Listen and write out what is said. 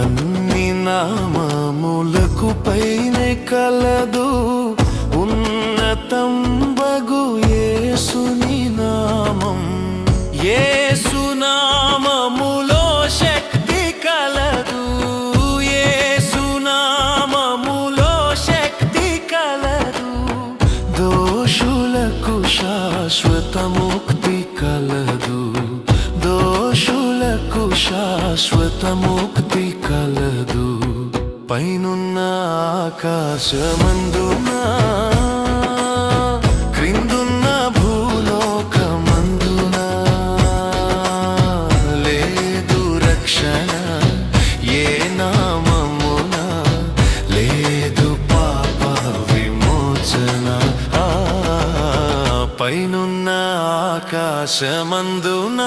అన్ని నామములకు పైనే కలదు ఉన్నతంబగు యేసుని నామం. యేసు నామములో శక్తి కలదు, యేసు నామములో శక్తి కలదు. దోషులకు శాశ్వత ముక్తి కలదు, దోషులకు శాశ్వత ముక్తి కలదు. పైనున్న ఆకాశమందున క్రిందున్న భూలోకమందున లేదు రక్షణ ఏ నామమున, లేదు పాప విమోచన. పైనున్న ఆకాశమందున